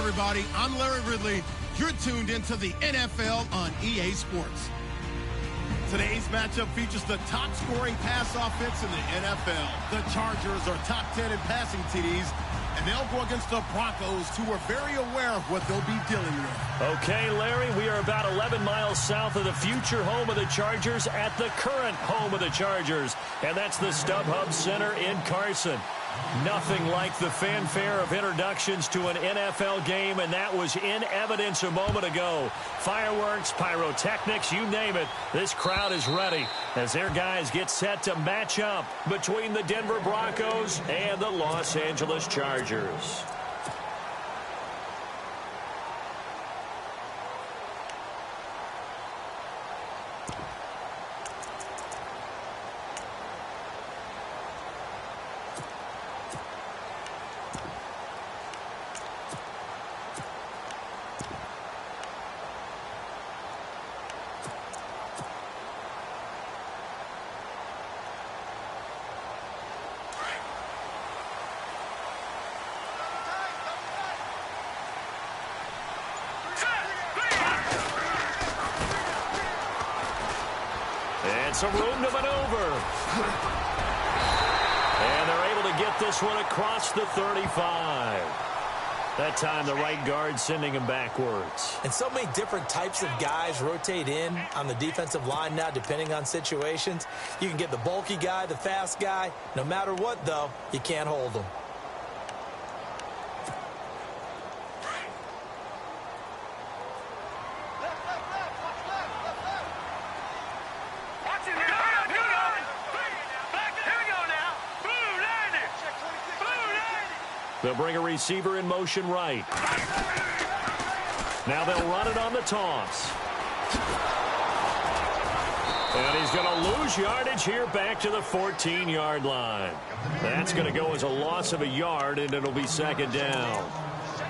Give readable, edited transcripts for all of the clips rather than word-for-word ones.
Everybody, I'm Larry Ridley. You're tuned into the NFL on EA Sports. Today's matchup features the top scoring pass offense in the NFL. The Chargers are top 10 in passing TDs, and they'll go against the Broncos, who are very aware of what they'll be dealing with. Okay, Larry, we are about 11 miles south of the future home of the Chargers at the current home of the Chargers, and that's the StubHub Center in Carson. Nothing like the fanfare of introductions to an NFL game, and that was in evidence a moment ago. Fireworks, pyrotechnics, you name it. This crowd is ready as their guys get set to match up between the Denver Broncos and the Los Angeles Chargers. Some room to maneuver. And they're able to get this one across the 35. That time the right guard sending him backwards. And so many different types of guys rotate in on the defensive line now, depending on situations. You can get the bulky guy, the fast guy. No matter what, though, you can't hold them. They'll bring a receiver in motion right. Now they'll run it on the toss. And he's going to lose yardage here back to the 14-yard line. That's going to go as a loss of a yard, and it'll be second down.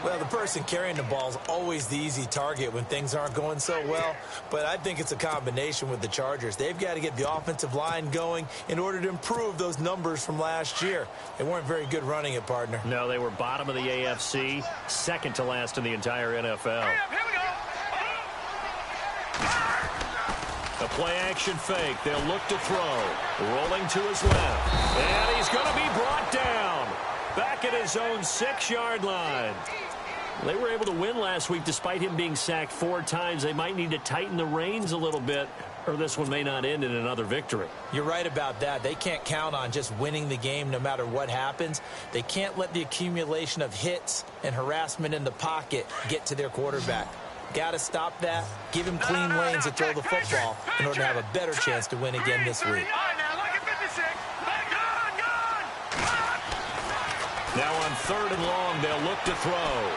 Well, the person carrying the ball is always the easy target when things aren't going so well. But I think it's a combination with the Chargers. They've got to get the offensive line going in order to improve those numbers from last year. They weren't very good running it, partner. No, they were bottom of the AFC, second to last in the entire NFL. A play-action fake. They'll look to throw. Rolling to his left. And he's going to be brought down. Back at his own 6-yard line. They were able to win last week despite him being sacked 4 times. They might need to tighten the reins a little bit, or this one may not end in another victory. You're right about that. They can't count on just winning the game no matter what happens. They can't let the accumulation of hits and harassment in the pocket get to their quarterback. Got to stop that, give him clean lanes to throw the football in order to have a better chance to win again this week. Now on 3rd and long, they'll look to throw.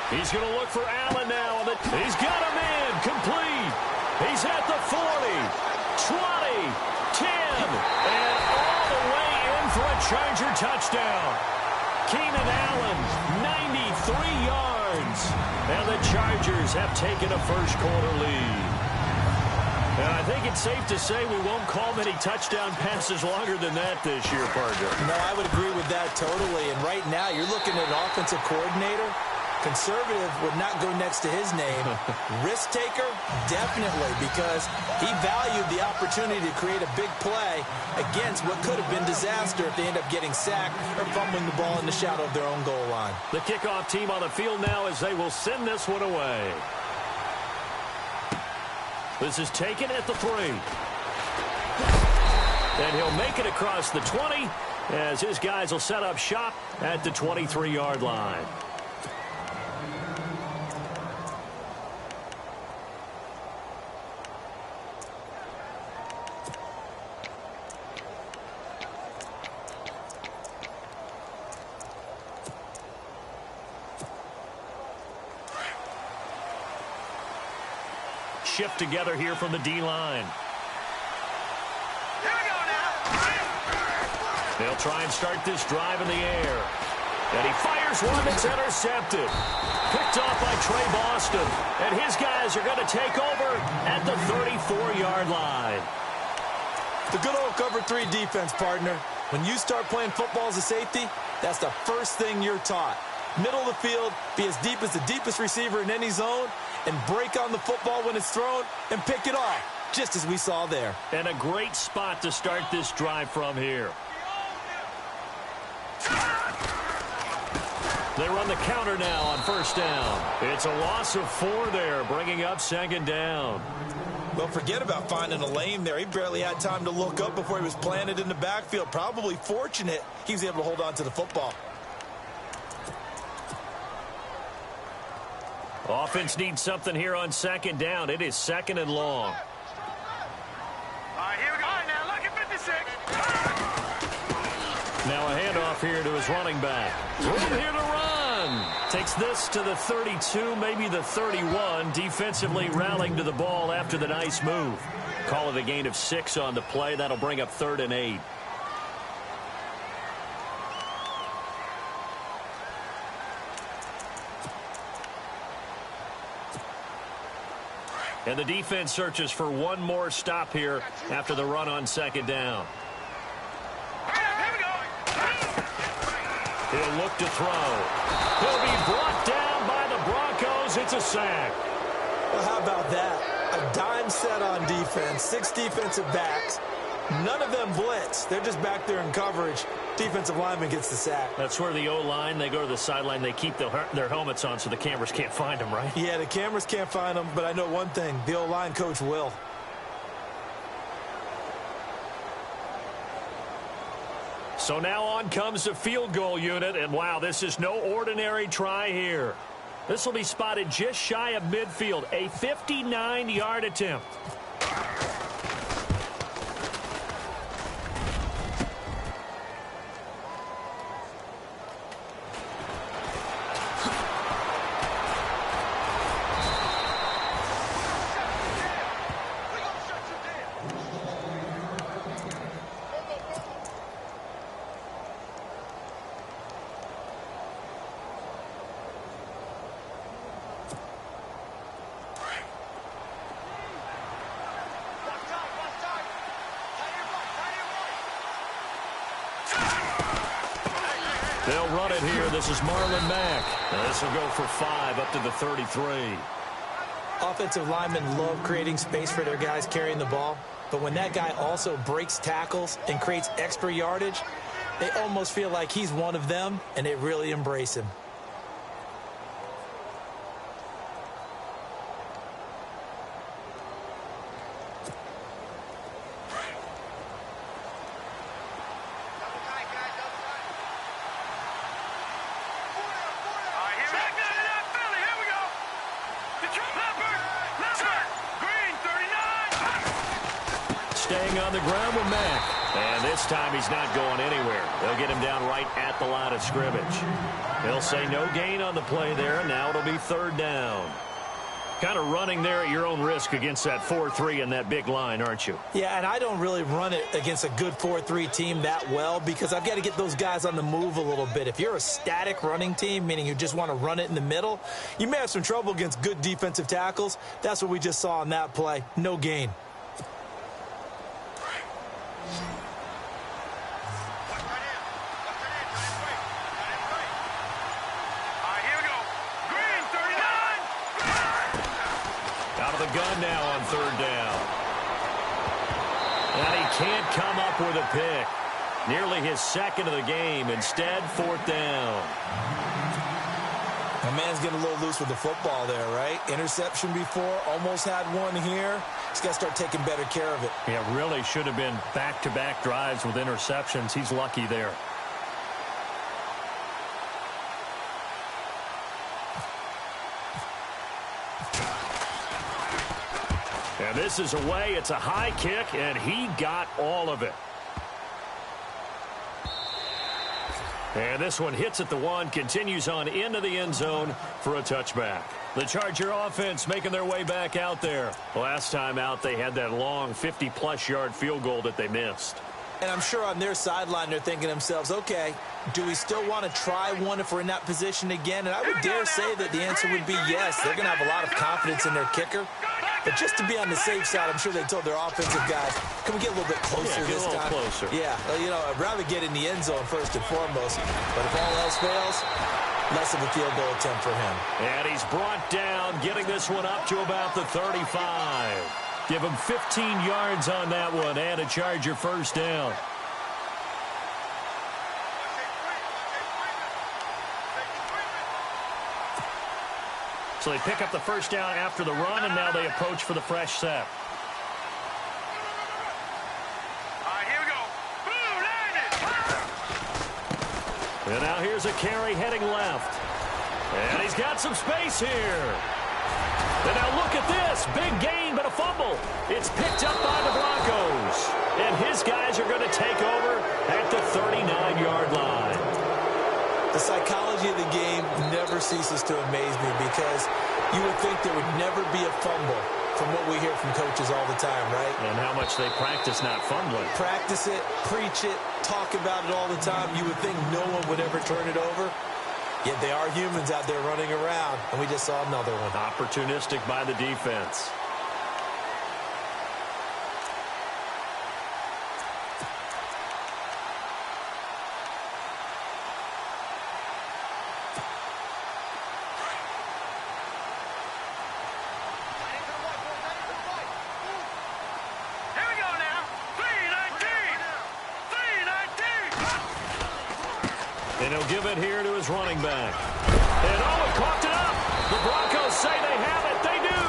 He's going to look for Allen now. He's got him in. Complete. He's at the 40, 20, 10, and all the way in for a Charger touchdown. Keenan Allen, 93 yards. And the Chargers have taken a first-quarter lead. And I think it's safe to say we won't call many touchdown passes longer than that this year, partner. No, I would agree with that totally. And right now, you're looking at an offensive coordinator. Conservative would not go next to his name. Risk taker, definitely, because he valued the opportunity to create a big play against what could have been disaster if they end up getting sacked or fumbling the ball in the shadow of their own goal line. The kickoff team on the field now as they will send this one away. This is taken at the 3. And he'll make it across the 20 as his guys will set up shop at the 23-yard line. Shift together here from the D-line. They'll try and start this drive in the air. And he fires one that's intercepted. Picked off by Trey Boston. And his guys are going to take over at the 34-yard line. The good old cover 3 defense, partner. When you start playing football as a safety, that's the first thing you're taught. Middle of the field, be as deep as the deepest receiver in any zone, and break on the football when it's thrown and pick it off, just as we saw there. And a great spot to start this drive from here. They run the counter now on 1st down. It's a loss of 4 there, bringing up 2nd down. Well, forget about finding a lane there. He barely had time to look up before he was planted in the backfield. Probably fortunate he was able to hold on to the football. Offense needs something here on 2nd down. It is 2nd and long. All right, here we go. All right, now look at 56. Now a handoff here to his running back. Room here to run. Takes this to the 32, maybe the 31. Defensively rallying to the ball after the nice move. Call it a gain of 6 on the play. That'll bring up 3rd and 8. And the defense searches for one more stop here after the run on 2nd down. He'll look to throw. He'll be brought down by the Broncos. It's a sack. Well, how about that? A dime set on defense, 6 defensive backs. None of them blitz. They're just back there in coverage. Defensive lineman gets the sack. That's where the O-line, they go to the sideline, they keep their helmets on so the cameras can't find them, right? Yeah, the cameras can't find them, but I know one thing. The O-line coach will. So now on comes the field goal unit, and wow, this is no ordinary try here. This will be spotted just shy of midfield, a 59-yard attempt. They'll run it here. This is Marlon Mack. And this will go for 5 up to the 33. Offensive linemen love creating space for their guys carrying the ball. But when that guy also breaks tackles and creates extra yardage, they almost feel like he's one of them, and they really embrace him. staying on the ground with Mack. And this time he's not going anywhere. They'll get him down right at the line of scrimmage. They'll say no gain on the play there, and now it'll be third down. Kind of running there at your own risk against that 4-3 and that big line, aren't you? Yeah, and I don't really run it against a good 4-3 team that well because I've got to get those guys on the move a little bit. If you're a static running team, meaning you just want to run it in the middle, you may have some trouble against good defensive tackles. That's what we just saw on that play. No gain. Gun now on third down. And he can't come up with a pick. Nearly his second of the game. Instead, fourth down. My man's getting a little loose with the football there, right? Interception before, almost had one here. He's got to start taking better care of it. Yeah, really should have been back-to-back drives with interceptions. He's lucky there. And this is away. It's a high kick, and he got all of it. And this one hits at the one, continues on into the end zone for a touchback. The Charger offense making their way back out there. Last time out, they had that long 50-plus yard field goal that they missed. And I'm sure on their sideline, they're thinking to themselves, okay, do we still want to try one if we're in that position again? And I would dare say that the answer would be yes. They're going to have a lot of confidence in their kicker. But just to be on the safe side, I'm sure they told their offensive guys, can we get a little bit closer this time? Closer. Yeah, you know, I'd rather get in the end zone first and foremost. But if all else fails, less of a field goal attempt for him. And he's brought down, getting this one up to about the 35. Give him 15 yards on that one and a Charger first down. So they pick up the first down after the run, and now they approach for the fresh set. All right, here we go. Boom, and now here's a carry heading left. And he's got some space here. And now look at this. Big gain, but a fumble. It's picked up by the Broncos. And his guys are going to take over at the 39-yard line. The psychology of the game never ceases to amaze me because you would think there would never be a fumble from what we hear from coaches all the time, right? And how much they practice not fumbling. Practice it, preach it, talk about it all the time. You would think no one would ever turn it over. Yet they are humans out there running around, and we just saw another one. Opportunistic by the defense. And he'll give it here to his running back. And Owen coughed it up. The Broncos say they have it. They do.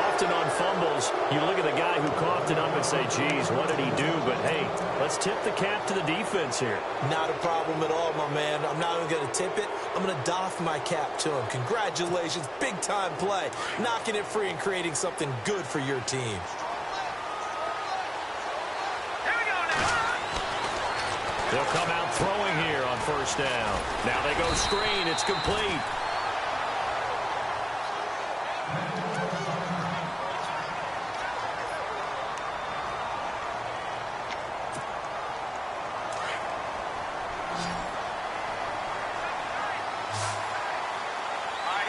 Often on fumbles, you look at the guy who coughed it up and say, geez, what did he do? But, hey, let's tip the cap to the defense here. Not a problem at all, my man. I'm not even going to tip it. I'm going to doff my cap to him. Congratulations. Big-time play. Knocking it free and creating something good for your team. They'll come out throwing here on first down. Now they go screen. It's complete.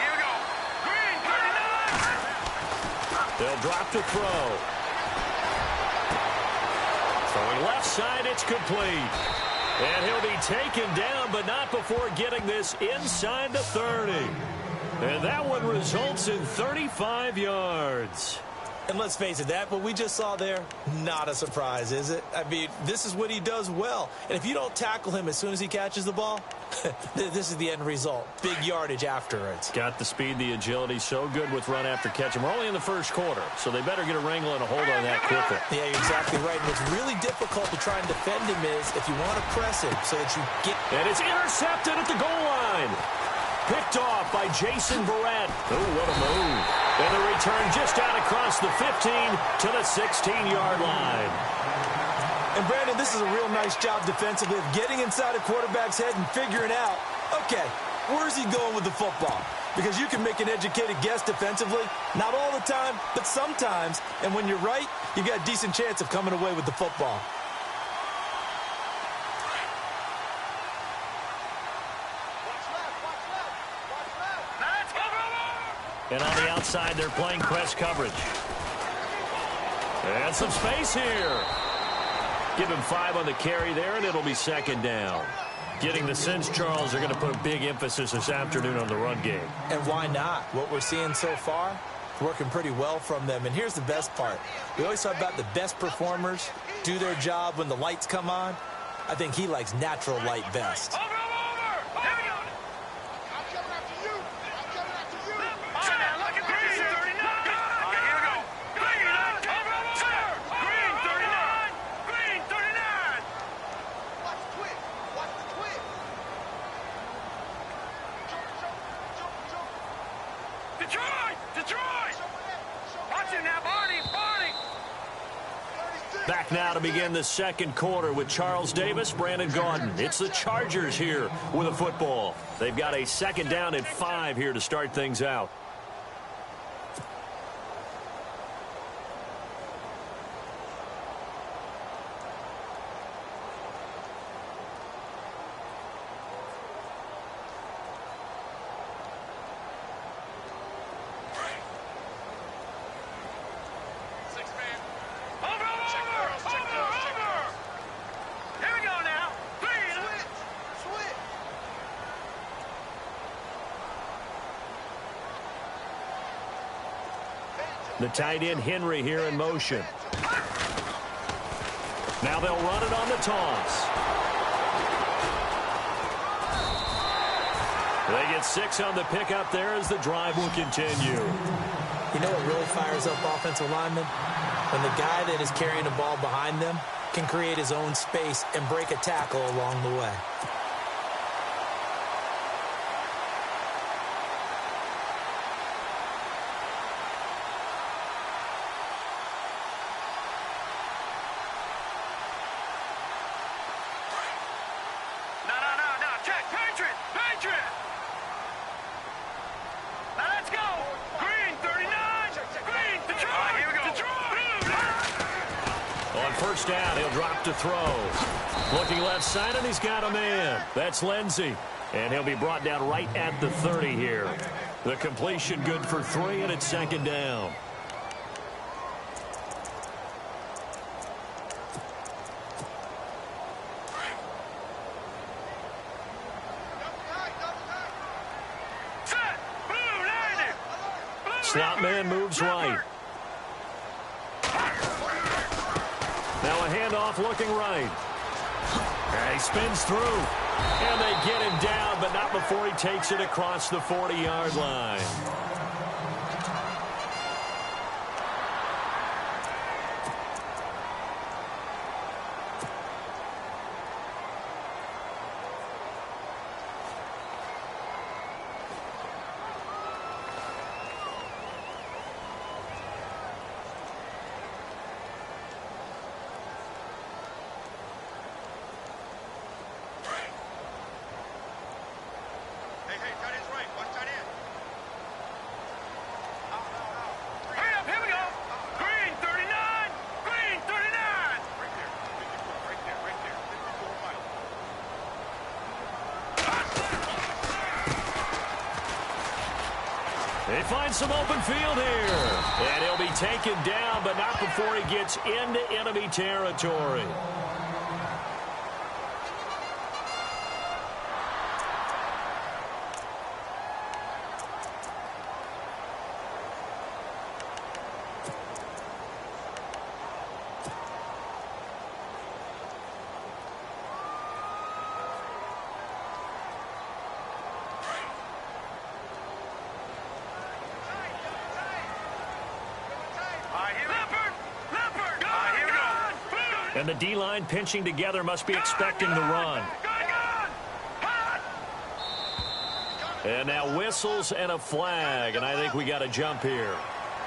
here we go. Green, 39. They'll drop to throw. Throwing left side, it's complete. And he'll be taken down, but not before getting this inside the 30. And that one results in 35 yards. And let's face it, that what we just saw there, not a surprise, is it? I mean, this is what he does well. And if you don't tackle him as soon as he catches the ball, this is the end result. Big yardage afterwards. Got the speed, the agility, so good with run after catch. And we're only in the first quarter, so they better get a wrangle and a hold on that quickly. Yeah, you're exactly right. And what's really difficult to try and defend him is if you want to press him so that you get... And it's intercepted at the goal line. Picked off by Jason Verrett. Oh, what a move. And the return just out across the 15 to the 16-yard line. And, Brandon, this is a real nice job defensively of getting inside a quarterback's head and figuring out, okay, where's he going with the football? Because you can make an educated guess defensively, not all the time, but sometimes. And when you're right, you've got a decent chance of coming away with the football. And on the outside, they're playing press coverage. And some space here. Give him 5 on the carry there, and it'll be second down. Getting the sense, Charles, they're going to put a big emphasis this afternoon on the run game. And why not? What we're seeing so far, working pretty well from them. And here's the best part. We always talk about the best performers do their job when the lights come on. I think he likes natural light best. Back now to begin the second quarter with Charles Davis, Brandon Gaudin. It's the Chargers here with a football. They've got a second down and 5 here to start things out. The tight end Henry here in motion. Now they'll run it on the toss. They get 6 on the pickup there as the drive will continue. You know what really fires up offensive linemen? When the guy that is carrying the ball behind them can create his own space and break a tackle along the way. First down, he'll drop to throw. Looking left side, and he's got a man. That's Lindsey. And he'll be brought down right at the 30 here. The completion good for 3, and it's second down. Slot man moves right. Now a handoff looking right. And he spins through. And they get him down, but not before he takes it across the 40-yard line. They find some open field here. And he'll be taken down, but not before he gets into enemy territory. And the D-line pinching together must be expecting the run. And now whistles and a flag, and I think we got a jump here.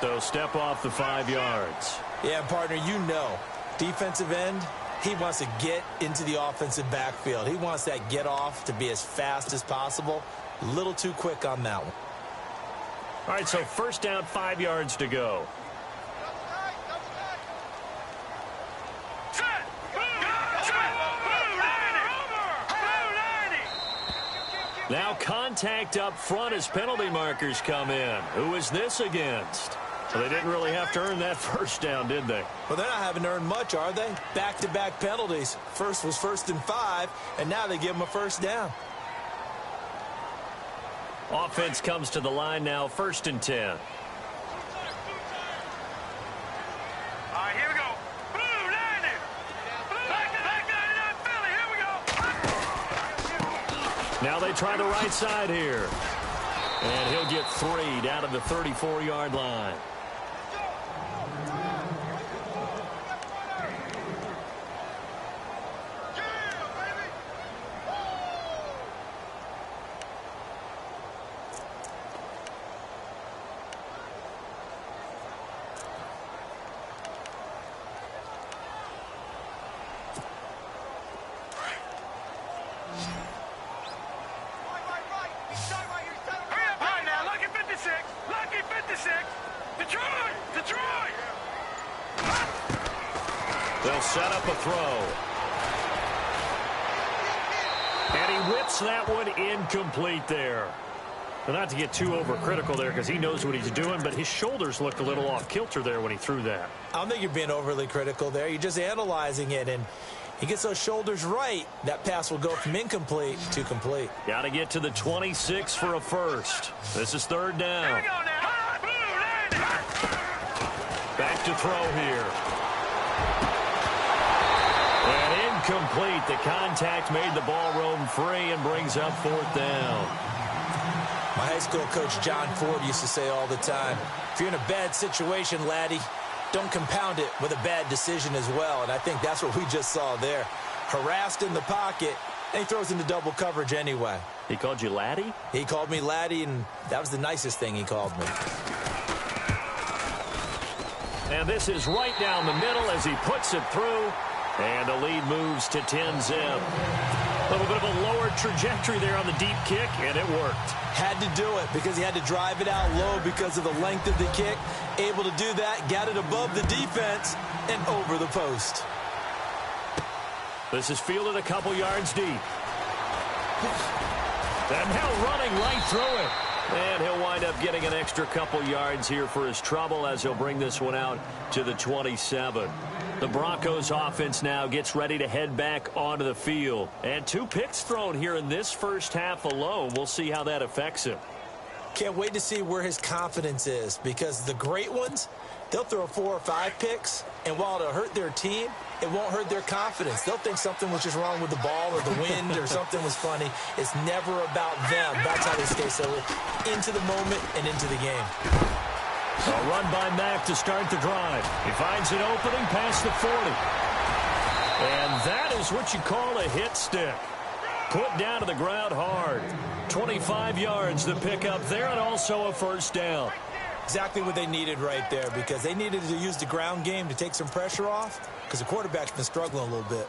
They'll step off the 5 yards. Yeah, partner, you know, defensive end, he wants to get into the offensive backfield. He wants that get off to be as fast as possible. A little too quick on that one. All right, so first down, 5 yards to go. Now contact up front as penalty markers come in. Who is this against? Well, they didn't really have to earn that first down, did they? Well, they're not having to earn much, are they? Back-to-back penalties. First was 1st and 5, and now they give them a first down. Offense comes to the line now, 1st and 10. All right, here we go. Blue, 90. Back 99, Philly. Here we go. Now they try the right side here. And he'll get 3 down to the 34-yard line. They'll set up a throw. And he whips that one incomplete there. Well, not to get too overcritical there because he knows what he's doing, but his shoulders looked a little off kilter there when he threw that. I don't think you're being overly critical there. You're just analyzing it, and he gets those shoulders right. That pass will go from incomplete to complete. Got to get to the 26 for a first. This is 3rd down. Here we go now. Back to throw here. And incomplete. The contact made the ball roam free and brings up 4th down. My high school coach, John Ford, used to say all the time, if you're in a bad situation, laddie, don't compound it with a bad decision as well. And I think that's what we just saw there. Harassed in the pocket, and he throws into double coverage anyway. He called you laddie? He called me laddie, and that was the nicest thing he called me. And this is right down the middle as he puts it through. And the lead moves to 10-zip. A little bit of a lower trajectory there on the deep kick, and it worked. Had to do it because he had to drive it out low because of the length of the kick. Able to do that, got it above the defense, and over the post. This is fielded a couple yards deep. And now running right through it. And he'll wind up getting an extra couple yards here for his trouble as he'll bring this one out to the 27. The Broncos offense now gets ready to head back onto the field. And 2 picks thrown here in this first half alone. We'll see how that affects him. Can't wait to see where his confidence is because the great ones, they'll throw 4 or 5 picks, and while it'll hurt their team, it won't hurt their confidence. They'll think something was just wrong with the ball or the wind or something was funny. It's never about them. That's how they stay so into the moment and into the game. A run by Mack to start the drive. He finds an opening past the 40. And that is what you call a hit stick. Put down to the ground hard. 25 yards to pick up there and also a first down. Exactly what they needed right there because they needed to use the ground game to take some pressure off because the quarterback's been struggling a little bit.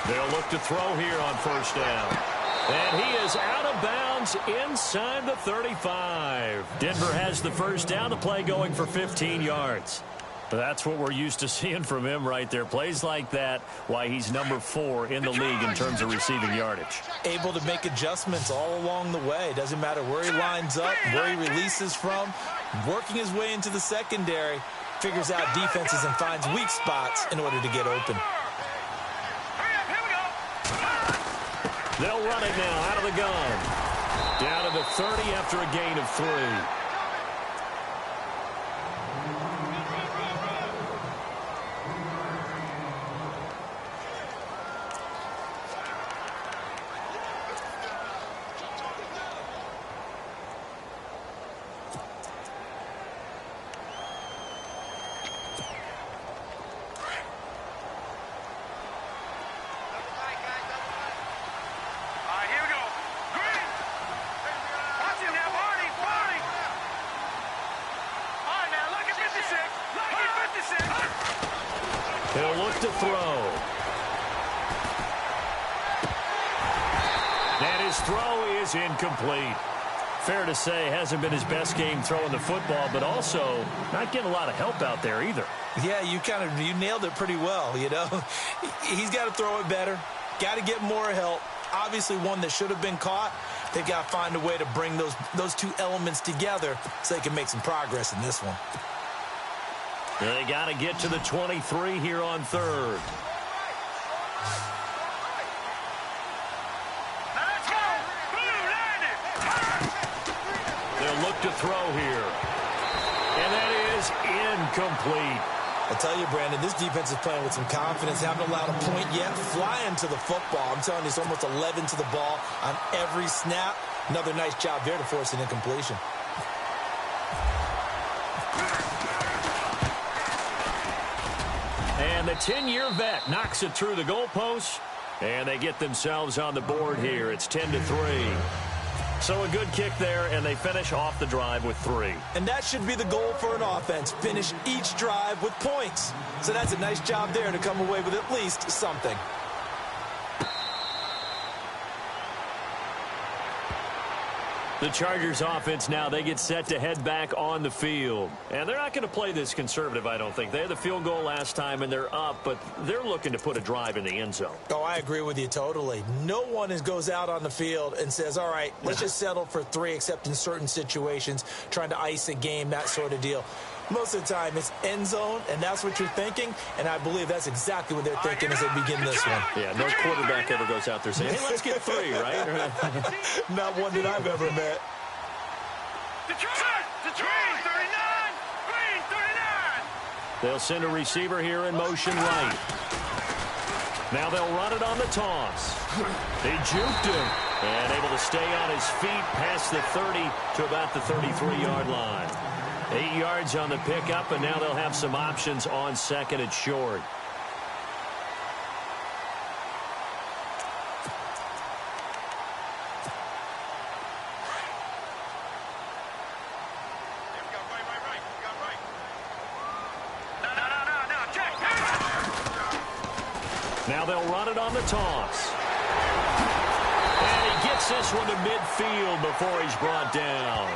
They'll look to throw here on first down. And he is out of bounds inside the 35. Denver has the first down. The play going for 15 yards. That's what we're used to seeing from him right there. Plays like that, why he's number 4 in the league in terms of receiving yardage. Able to make adjustments all along the way. Doesn't matter where he lines up, where he releases from. Working his way into the secondary. Figures out defenses and finds weak spots in order to get open. They'll run it now out of the gun. Down to the 30 after a gain of 3. His throw is incomplete. Fair to say, hasn't been his best game throwing the football, but also not getting a lot of help out there either. Yeah, you nailed it pretty well, you know. He's got to throw it better, got to get more help. Obviously one that should have been caught. They've got to find a way to bring those two elements together so they can make some progress in this one. They got to get to the 23 here on third. They'll look to throw here. And that is incomplete. I tell you, Brandon, this defense is playing with some confidence. Haven't allowed a point yet. Flying to the football. I'm telling you, it's almost 11 to the ball on every snap. Another nice job there to force an incompletion. And the 10-year vet knocks it through the goalpost. And they get themselves on the board here. It's 10-3. So a good kick there, and they finish off the drive with 3. And that should be the goal for an offense. Finish each drive with points. So that's a nice job there to come away with at least something. The Chargers offense now, they get set to head back on the field. And they're not going to play this conservative, I don't think. They had the field goal last time, and they're up, but they're looking to put a drive in the end zone. Oh, I agree with you totally. No one goes out on the field and says, all right, let's just settle for 3, except in certain situations, trying to ice a game, that sort of deal. Most of the time, it's end zone, and that's what you're thinking, and I believe that's exactly what they're thinking as they begin this one. Yeah, no quarterback ever goes out there saying, hey, let's get 3, right? Not one that I've ever met. They'll send a receiver here in motion right. Now they'll run it on the toss. They juked him, and able to stay on his feet past the 30 to about the 33-yard line. 8 yards on the pickup, and now they'll have some options on second and short. Now they'll run it on the toss. And he gets this one to midfield before he's brought down.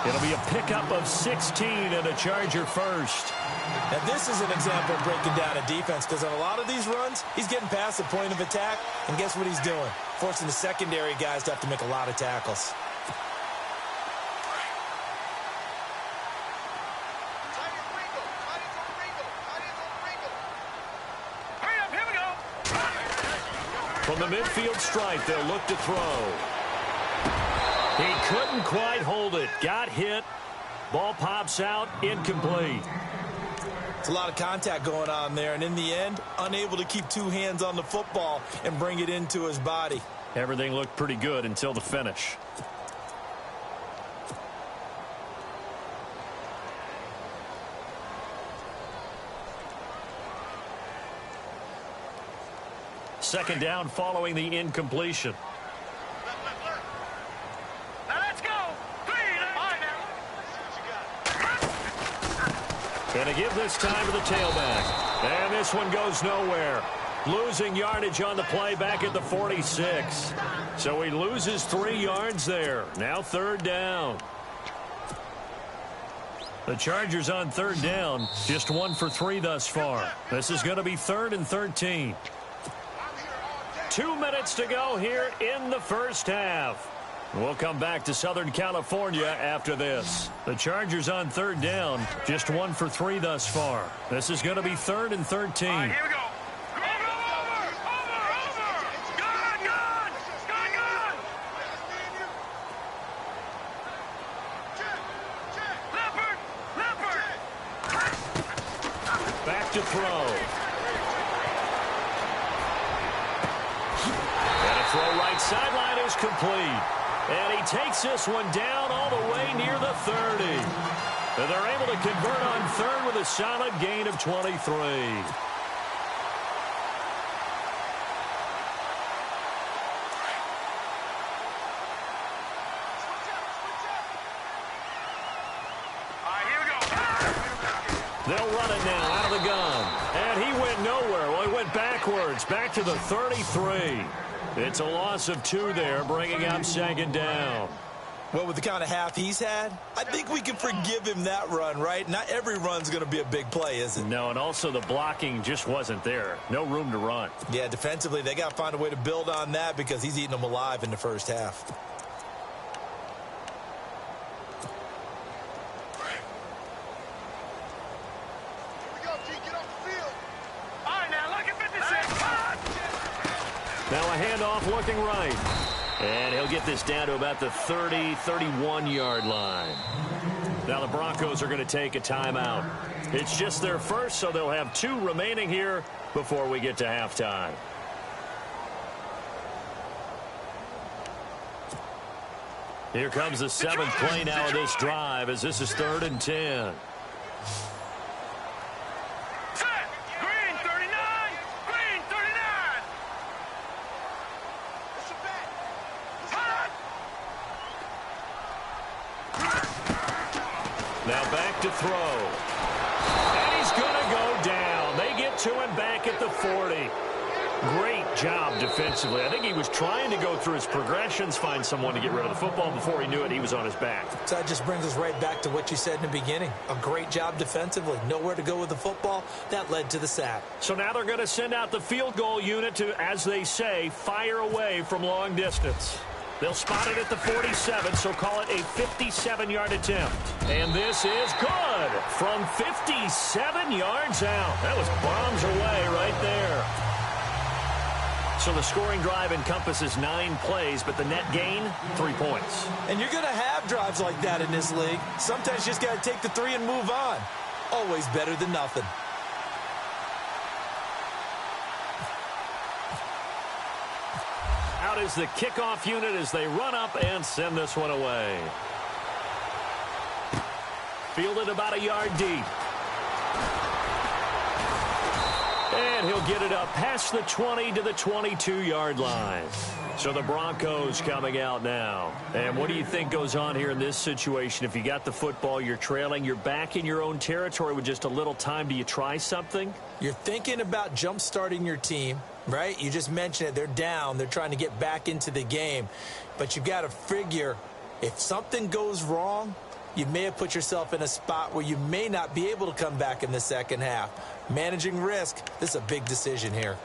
It'll be a pickup of 16 and a Charger first. And this is an example of breaking down a defense, because on a lot of these runs, he's getting past the point of attack, and guess what he's doing? Forcing the secondary guys to have to make a lot of tackles. From the midfield stripe, they'll look to throw. He couldn't quite hold it. Got hit. Ball pops out. Incomplete. It's a lot of contact going on there, and in the end, unable to keep 2 hands on the football and bring it into his body. Everything looked pretty good until the finish. Second down following the incompletion. Now let's go. 3, Gonna give this time to the tailback. And this one goes nowhere. Losing yardage on the play back at the 46. So he loses 3 yards there. Now third down. The Chargers on third down. Just 1 for 3 thus far. This is going to be 3rd and 13. 2 minutes to go here in the first half. We'll come back to Southern California after this. The Chargers on third down, just 1 for 3 thus far. This is going to be 3rd and 13. All right, here we go. Over. Gun. Leopard. Back to throw. Throw right sideline is complete. And he takes this one down all the way near the 30. And they're able to convert on third with a solid gain of 23. They'll run it now out of the gun. And he went nowhere. Well, he went it backwards, back to the 33. It's a loss of 2 there, bringing up 2nd down. Well, with the kind of half he's had, I think we can forgive him that run, right? Not every run's going to be a big play, is it? No, and also the blocking just wasn't there. No room to run. Yeah, defensively, they got to find a way to build on that because he's eating them alive in the first half. Now a handoff looking right. And he'll get this down to about the 30, 31-yard line. Now the Broncos are going to take a timeout. It's just their first, so they'll have 2 remaining here before we get to halftime. Here comes the 7th play now of this drive as this is 3rd and 10. Now back to throw. And he's going to go down. They get to him back at the 40. Great job defensively. I think he was trying to go through his progressions, find someone to get rid of the football. Before he knew it, he was on his back. So that just brings us right back to what you said in the beginning. A great job defensively. Nowhere to go with the football. That led to the sack. So now they're going to send out the field goal unit to, as they say, fire away from long distance. They'll spot it at the 47, so call it a 57-yard attempt. And this is good from 57 yards out. That was bombs away right there. So the scoring drive encompasses 9 plays, but the net gain, 3 points. And you're going to have drives like that in this league. Sometimes you just got to take the 3 and move on. Always better than nothing. Out is the kickoff unit as they run up and send this one away. Fielded about a yard deep. And he'll get it up past the 20 to the 22-yard line. So the Broncos coming out now. And what do you think goes on here in this situation? If you got the football, you're trailing, you're back in your own territory with just a little time. Do you try something? You're thinking about jump-starting your team, right? You just mentioned it. They're down. They're trying to get back into the game. But you've got to figure if something goes wrong, you may have put yourself in a spot where you may not be able to come back in the second half. Managing risk, this is a big decision here.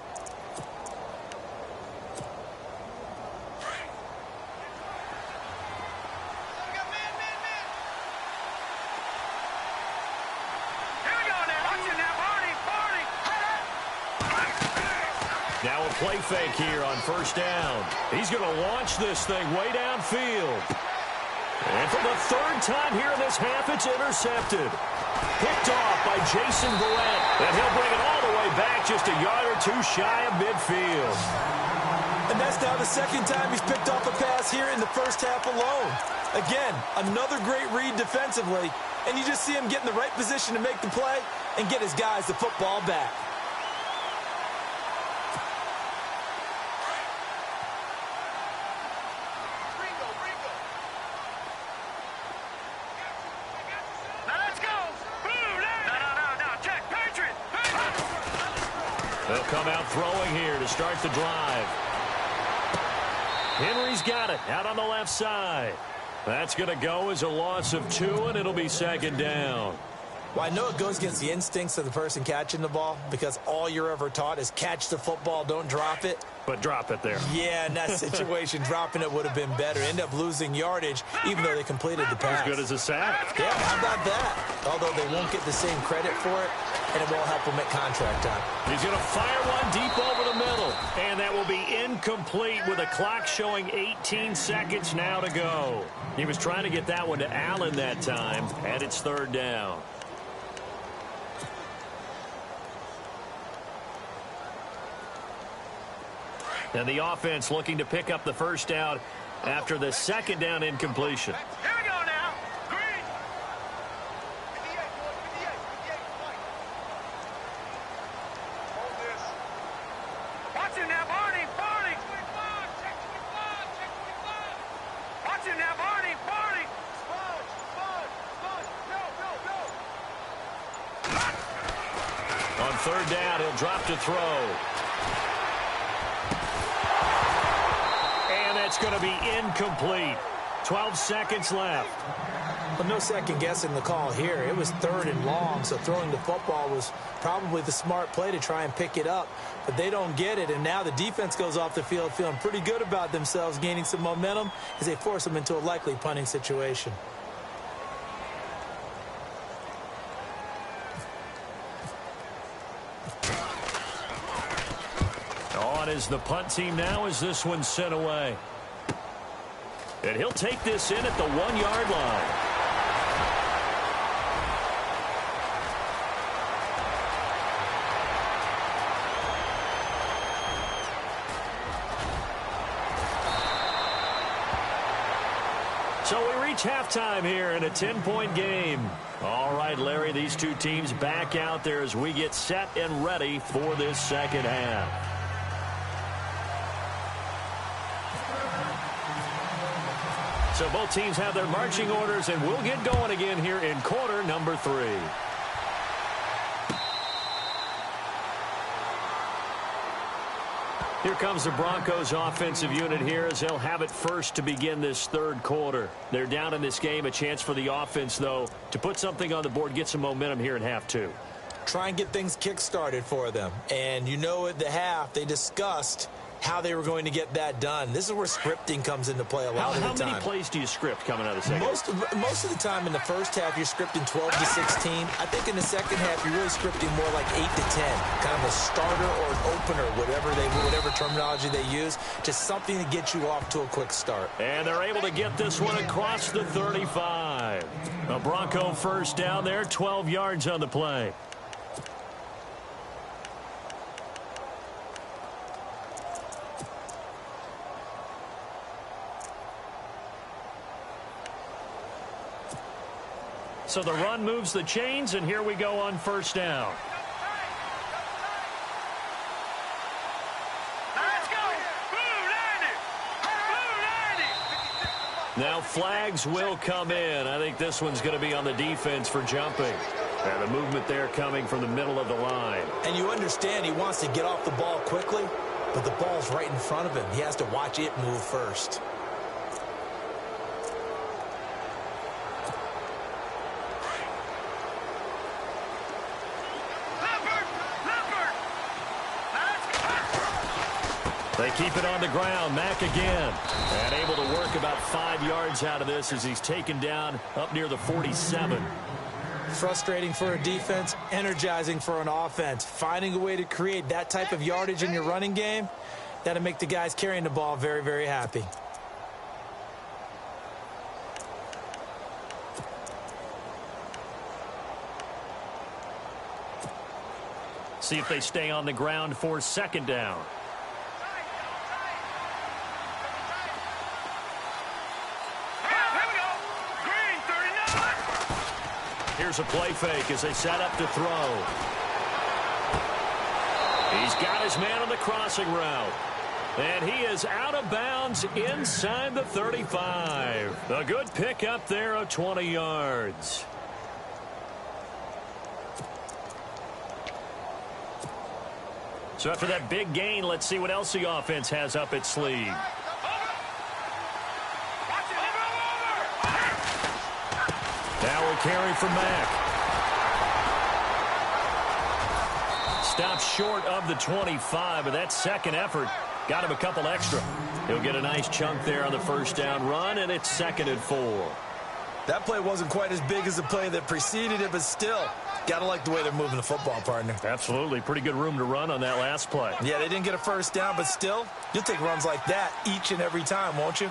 Now a play fake here on first down. He's going to launch this thing way downfield. And for the 3rd time here in this half, it's intercepted. Picked off by Jason Verrett. And he'll bring it all the way back just a yard or 2 shy of midfield. And that's now the 2nd time he's picked off a pass here in the first half alone. Again, another great read defensively. And you just see him get in the right position to make the play and get his guys the football back. They'll come out throwing here to start the drive. Henry's got it out on the left side. That's going to go as a loss of 2, and it'll be 2nd down. Well, I know it goes against the instincts of the person catching the ball because all you're ever taught is catch the football, don't drop it. But drop it there. Yeah, in that situation, dropping it would have been better. End up losing yardage, even though they completed the pass. As good as a sack. Yeah, how about that? Although they won't get the same credit for it, and it won't help them at contract time. He's going to fire one deep over the middle. And that will be incomplete with a clock showing 18 seconds now to go. He was trying to get that one to Allen that time, and it's 3rd down. And the offense looking to pick up the first down after the 2nd down incompletion. Here we go now. Green. Hold this. Watch him now, Barney. Barney. Check 25. Check 25. Watch him now, Barney. Barney. Sponge. Go. On 3rd down, he'll drop to throw. it's going to be incomplete. 12 seconds left. Well, no second guessing the call here. It was 3rd and long, so throwing the football was probably the smart play to try and pick it up. But they don't get it, and now the defense goes off the field feeling pretty good about themselves, gaining some momentum as they force them into a likely punting situation. On is the punt team now as this one's sent away. And he'll take this in at the 1-yard line. So we reach halftime here in a 10-point game. All right, Larry, these two teams back out there as we get set and ready for this second half. So both teams have their marching orders, and we'll get going again here in quarter number 3. Here comes the Broncos offensive unit here as they'll have it first to begin this third quarter. They're down in this game. A chance for the offense, though, to put something on the board, get some momentum here in half 2. Try and get things kick-started for them. And you know at the half, they discussed how they were going to get that done. This is where scripting comes into play a lot of the time. How many plays do you script coming out of the second? Most of the time in the first half, you're scripting 12 to 16. I think in the second half, you're really scripting more like 8 to 10. Kind of a starter or an opener, whatever terminology they use. Just something to get you off to a quick start. And they're able to get this one across the 35. A Bronco first down there, 12 yards on the play. So the run moves the chains, and here we go on first down. Let's go. Now flags will come in. I think this one's going to be on the defense for jumping. And the movement there coming from the middle of the line. And you understand he wants to get off the ball quickly, but the ball's right in front of him. He has to watch it move first. They keep it on the ground. Mack again. And able to work about 5 yards out of this as he's taken down up near the 47. Frustrating for a defense, energizing for an offense. Finding a way to create that type of yardage in your running game, that'll make the guys carrying the ball very, very happy. See if they stay on the ground for second down. Here's a play fake as they set up to throw. He's got his man on the crossing route. And he is out of bounds inside the 35. A good pickup there of 20 yards. So after that big gain, let's see what else the offense has up its sleeve. Now will carry from Mack. Stops short of the 25, but that second effort got him a couple extra. He'll get a nice chunk there on the first down run, and it's 2nd and 4. That play wasn't quite as big as the play that preceded it, but still, gotta like the way they're moving the football, partner. Absolutely. Pretty good room to run on that last play. Yeah, they didn't get a first down, but still, you'll take runs like that each and every time, won't you?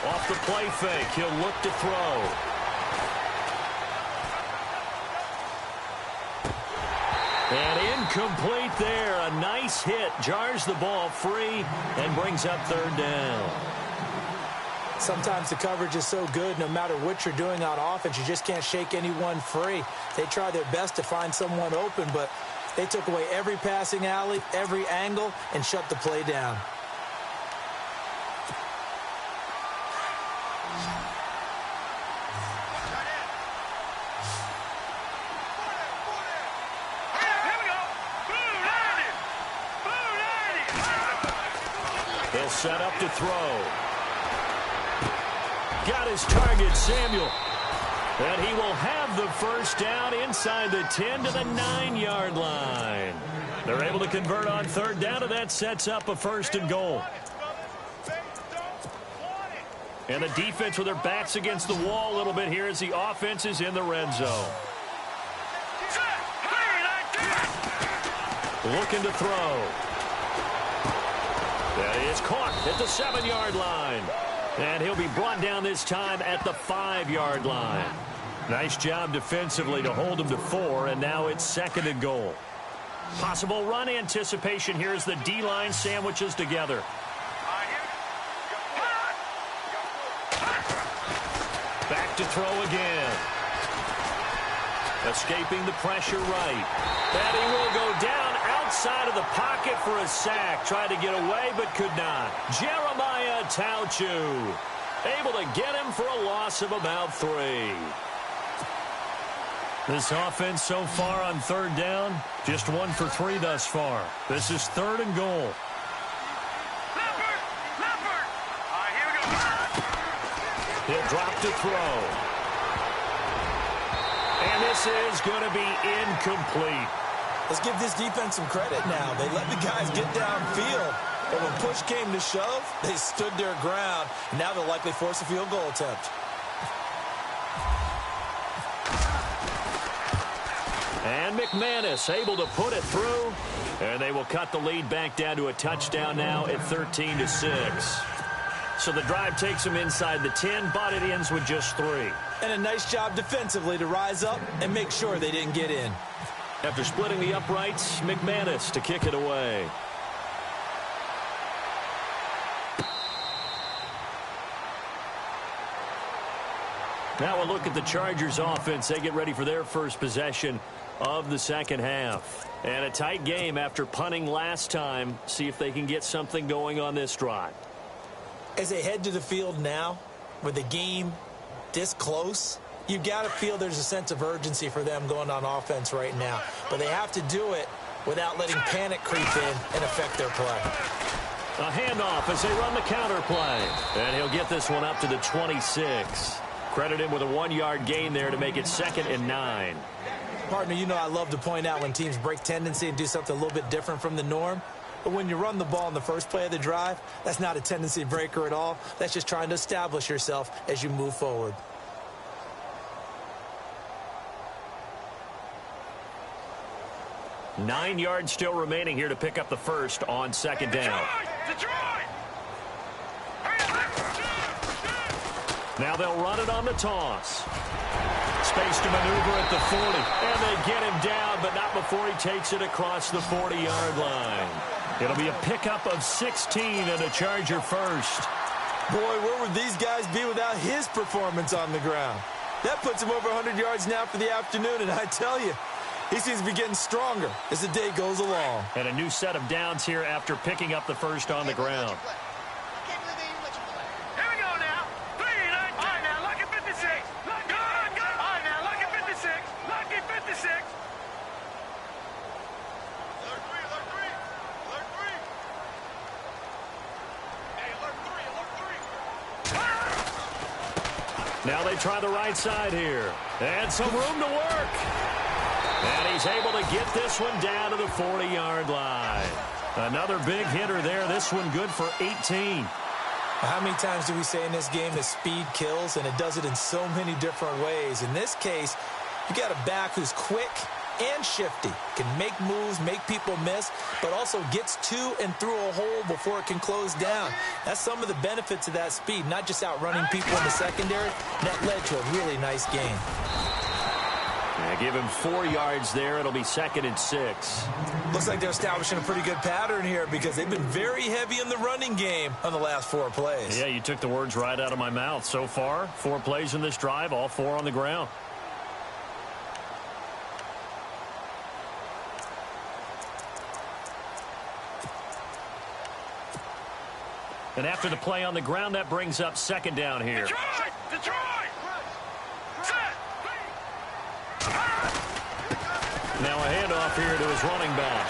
Off the play fake, he'll look to throw. And incomplete there. A nice hit. Jars the ball free and brings up 3rd down. Sometimes the coverage is so good, no matter what you're doing on offense, you just can't shake anyone free. They try their best to find someone open, but they took away every passing alley, every angle, and shut the play down. He'll set up to throw. Got his target, Samuel. And he will have the first down inside the 10 to the 9-yard line. They're able to convert on third down, and that sets up a 1st and goal. And the defense with their backs against the wall a little bit here as the offense is in the red zone. Looking to throw. That is caught at the 7-yard line. And he'll be brought down this time at the 5-yard line. Nice job defensively to hold him to 4, and now it's 2nd and goal. Possible run anticipation here as the D-line sandwiches together. Back to throw again. Escaping the pressure right. And he will go down outside of the pocket for a sack. Tried to get away, but could not. Jeremiah Tauchu able to get him for a loss of about 3. This offense so far on third down, just 1 for 3 thus far. This is 3rd and goal. He'll drop to throw. And this is going to be incomplete. Let's give this defense some credit now. They let the guys get downfield. But when push came to shove, they stood their ground. Now they'll likely force a field goal attempt. And McManus able to put it through. And they will cut the lead back down to a touchdown now at 13-6. So the drive takes them inside the 10, but it ends with just 3. And a nice job defensively to rise up and make sure they didn't get in. After splitting the uprights, McManus to kick it away. Now a look at the Chargers offense. They get ready for their first possession of the second half. And a tight game after punting last time. See if they can get something going on this drive. As they head to the field now, with the game this close, you've got to feel there's a sense of urgency for them going on offense right now. But they have to do it without letting panic creep in and affect their play. A handoff as they run the counter play. And he'll get this one up to the 26. Credit him with a 1-yard gain there to make it 2nd and 9. Partner, you know I love to point out when teams break tendency and do something a little bit different from the norm. But when you run the ball in the first play of the drive, that's not a tendency breaker at all. That's just trying to establish yourself as you move forward. Nine yards still remaining here to pick up the first on 2nd down. Now they'll run it on the toss. Space to maneuver at the 40. And they get him down, but not before he takes it across the 40-yard line. It'll be a pickup of 16 and a Charger first. Boy, where would these guys be without his performance on the ground? That puts him over 100 yards now for the afternoon, and I tell you, he seems to be getting stronger as the day goes along. And a new set of downs here after picking up the first on the ground. Now they try the right side here. And some room to work. And he's able to get this one down to the 40-yard line. Another big hitter there. This one good for 18. How many times do we say in this game that speed kills, and it does it in so many different ways? In this case, you got a back who's quick and shifty, can make moves, make people miss, but also gets to and through a hole before it can close down. That's some of the benefits of that speed, not just outrunning people in the secondary. That led to a really nice game. Yeah, give him 4 yards there. It'll be 2nd and 6. Looks like they're establishing a pretty good pattern here because they've been very heavy in the running game on the last 4 plays. Yeah, you took the words right out of my mouth. So far, 4 plays in this drive, all 4 on the ground. And after the play on the ground, that brings up 2nd down here. Detroit! Now a handoff here to his running back.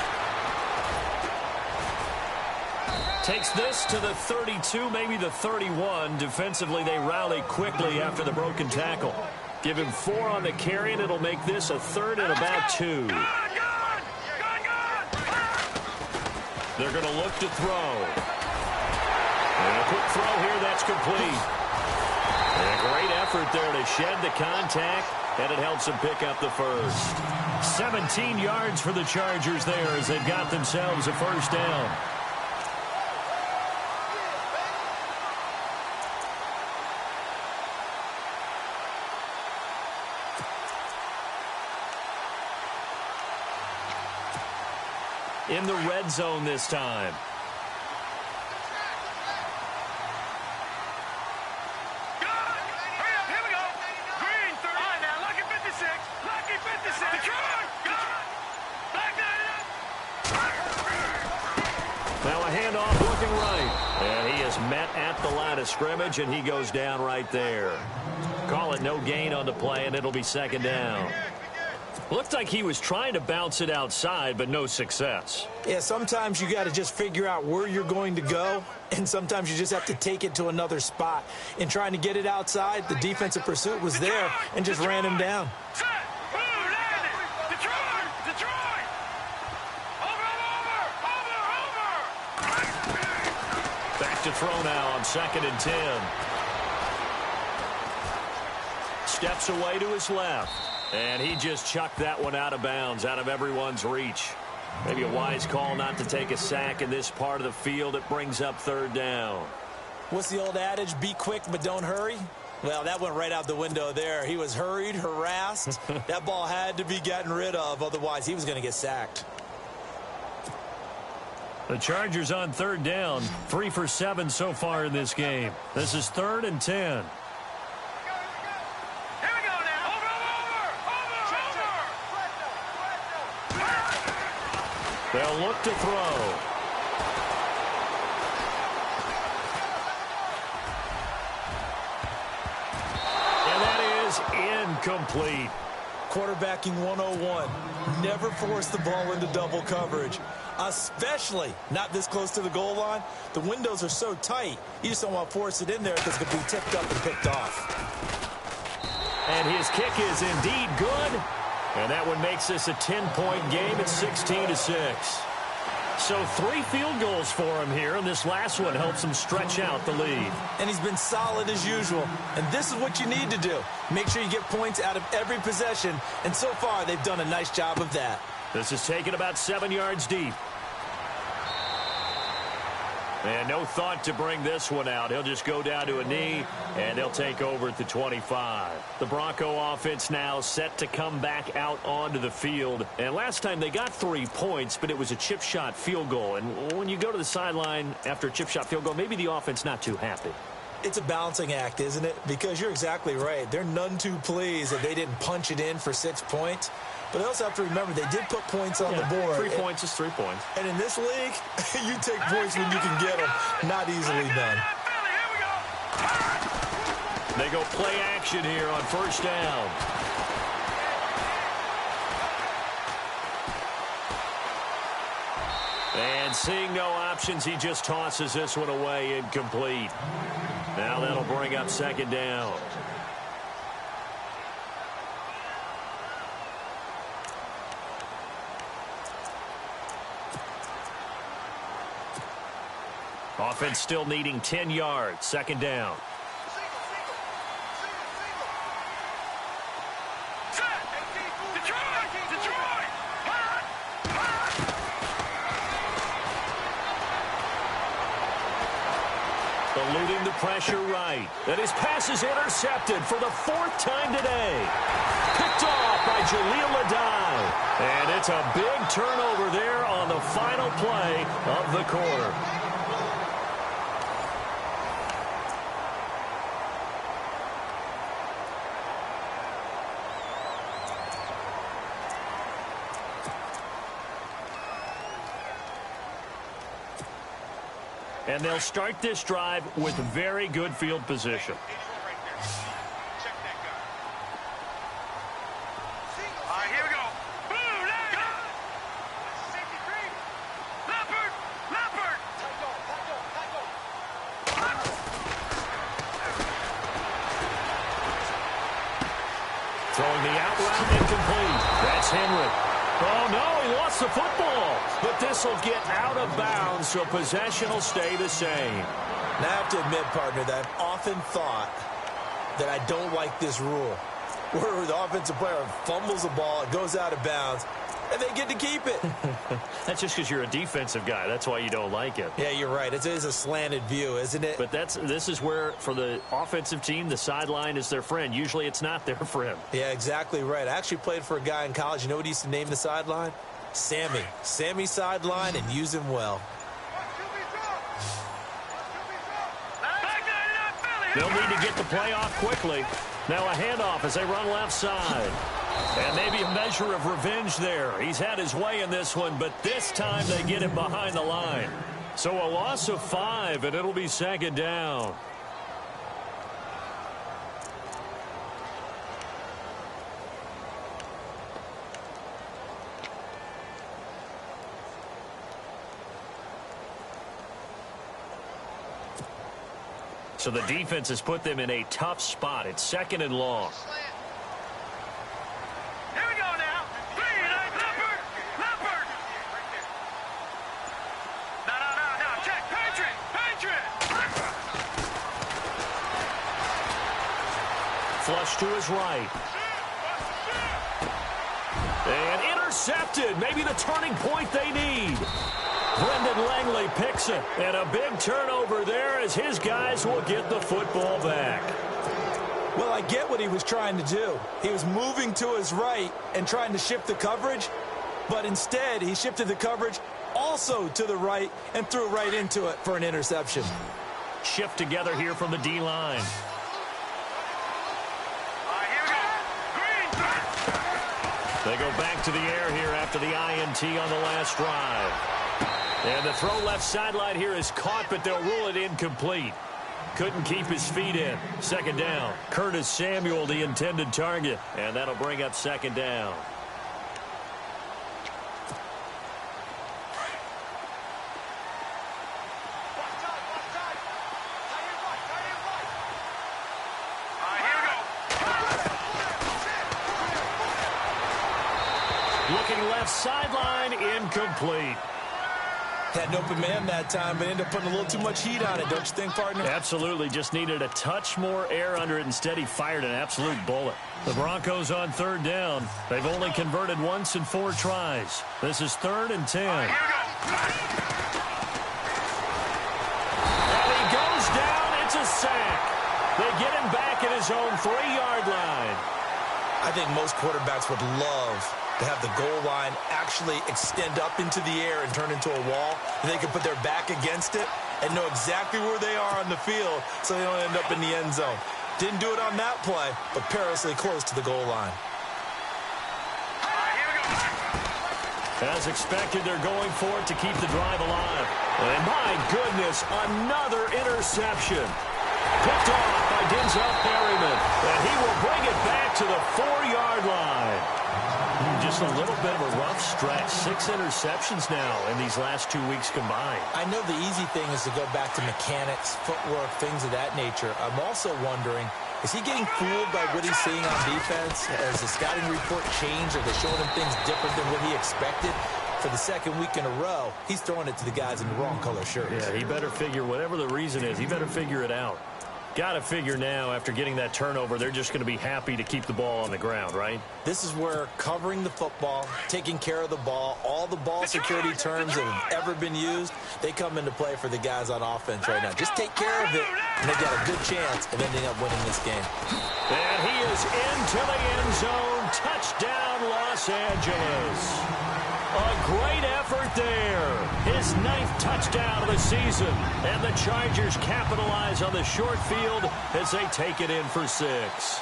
Takes this to the 32, maybe the 31. Defensively, they rally quickly after the broken tackle. Give him 4 on the carry, and it'll make this a 3rd and about 2. They're going to look to throw. And a quick throw here, that's complete. And a great effort there to shed the contact, and it helps them pick up the first. 17 yards for the Chargers there as they've got themselves a first down. In the red zone this time. Here we go. Green, 30. All right, now, lucky 56. Lucky 56. Detroit. Back Now a handoff looking right. And he is met at the line of scrimmage, and he goes down right there. Call it no gain on the play, and it'll be 2nd down. Looked like he was trying to bounce it outside, but no success. Yeah, sometimes you got to just figure out where you're going to go, and sometimes you just have to take it to another spot. In trying to get it outside, the defensive pursuit was there and just ran him down. Set. Boom, landed. Detroit. Over. Back to throw now on 2nd and 10. Steps away to his left. And he just chucked that one out of bounds, out of everyone's reach. Maybe a wise call not to take a sack in this part of the field. It brings up 3rd down. What's the old adage? Be quick, but don't hurry. Well, that went right out the window there. He was hurried, harassed. That ball had to be gotten rid of. Otherwise, he was going to get sacked. The Chargers on 3rd down. 3 for 7 so far in this game. This is 3rd and 10. They'll look to throw. And that is incomplete. Quarterbacking 101. Never force the ball into double coverage, especially not this close to the goal line. The windows are so tight, you just don't want to force it in there because it could be tipped up and picked off. And his kick is indeed good. And that one makes this a 10-point game at 16-6. So 3 field goals for him here, and this last one helps him stretch out the lead. And he's been solid as usual. And this is what you need to do. Make sure you get points out of every possession. And so far, they've done a nice job of that. This is taken about 7 yards deep. And no thought to bring this one out. He'll just go down to a knee, and they'll take over at the 25. The Bronco offense now set to come back out onto the field. And last time they got 3 points, but it was a chip shot field goal. And when you go to the sideline after a chip shot field goal, maybe the offense not too happy. It's a balancing act, isn't it? Because you're exactly right. They're none too pleased that they didn't punch it in for 6 points. But they also have to remember they did put points on the board. 3 points is 3 points. And in this league, you take points when you can get them. Not easily done. They go play action here on 1st down. And seeing no options, he just tosses this one away, incomplete. Now that'll bring up 2nd down. Offense still needing 10 yards. 2nd down. Eluding the pressure right. And his pass is intercepted for the 4th time today. Picked off by Jaleel Adai. And it's a big turnover there on the final play of the quarter. And they'll start this drive with very good field position. Here we go. Boom, Leopard. around incomplete. That's Henry. Oh, no, he lost the football. But this will get out of bounds, so possession will stay the same. Now, I have to admit, partner, that I've often thought that I don't like this rule, where the offensive player fumbles the ball, it goes out of bounds, and they get to keep it. That's just because you're a defensive guy. That's why you don't like it. Yeah, you're right. It is a slanted view, isn't it? But this is where, for the offensive team, the sideline is their friend. Usually it's not their friend. Yeah, exactly right. I actually played for a guy in college. You know what he used to name the sideline? Sammy. Sammy sideline, and use him well. They'll need to get the play off quickly. Now a handoff as they run left side. And maybe a measure of revenge there. He's had his way in this one, but this time they get him behind the line. So a loss of 5, and it'll be second down. So the defense has put them in a tough spot. It's second and long. Here we go now. Leopard. No. Check. Patriot. Flush to his right. And intercepted. Maybe the turning point they need. Brendan Langley picks it, and a big turnover there as his guys will get the football back. Well, I get what he was trying to do. He was moving to his right and trying to shift the coverage, but instead he shifted the coverage also to the right and threw right into it for an interception. Shift together here from the D-line. They go back to the air here after the INT on the last drive. And the throw left sideline here is caught, but they'll rule it incomplete. Couldn't keep his feet in. Second down. Curtis Samuel, the intended target. And that'll bring up second down. Looking left sideline, incomplete. Had an open man that time, but ended up putting a little too much heat on it, don't you think, partner? Absolutely. Just needed a touch more air under it. Instead, he fired an absolute bullet. The Broncos on third down. They've only converted once in 4 tries. This is 3rd and 10. And he goes down. It's a sack. They get him back at his own 3-yard line. I think most quarterbacks would love to have the goal line actually extend up into the air and turn into a wall. They can put their back against it and know exactly where they are on the field so they don't end up in the end zone. Didn't do it on that play, but perilously close to the goal line. As expected, they're going for it to keep the drive alive. And my goodness, another interception. Picked off by Denzel Perryman. And he will bring it back to the 4-yard line. Just a little bit of a rough stretch. 6 interceptions now in these last 2 weeks combined. I know the easy thing is to go back to mechanics, footwork, things of that nature. I'm also wondering, is he getting fooled by what he's seeing on defense? Has the scouting report changed? Are they showing him things different than what he expected? For the second week in a row, he's throwing it to the guys in the wrong color shirts. Yeah, he better figure, whatever the reason is, he better figure it out. Got to figure now, after getting that turnover, they're just going to be happy to keep the ball on the ground, right? This is where covering the football, taking care of the ball, all the ball security terms that have ever been used, they come into play for the guys on offense right now. Just take care of it, and they've got a good chance of ending up winning this game. And he is into the end zone. Touchdown, Los Angeles. A great effort there. His 9th touchdown of the season. And the Chargers capitalize on the short field as they take it in for 6.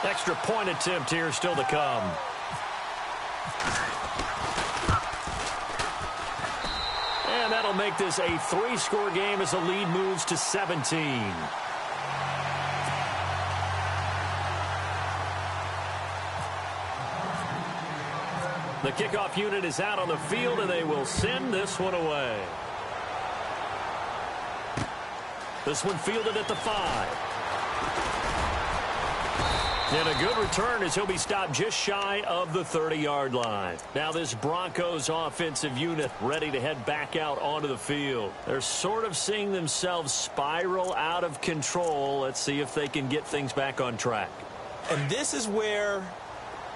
Extra point attempt here still to come. And that'll make this a 3-score game as the lead moves to 17. The kickoff unit is out on the field, and they will send this one away. This one fielded at the 5. And a good return as he'll be stopped just shy of the 30-yard line. Now this Broncos offensive unit ready to head back out onto the field. They're sort of seeing themselves spiral out of control. Let's see if they can get things back on track. And this is where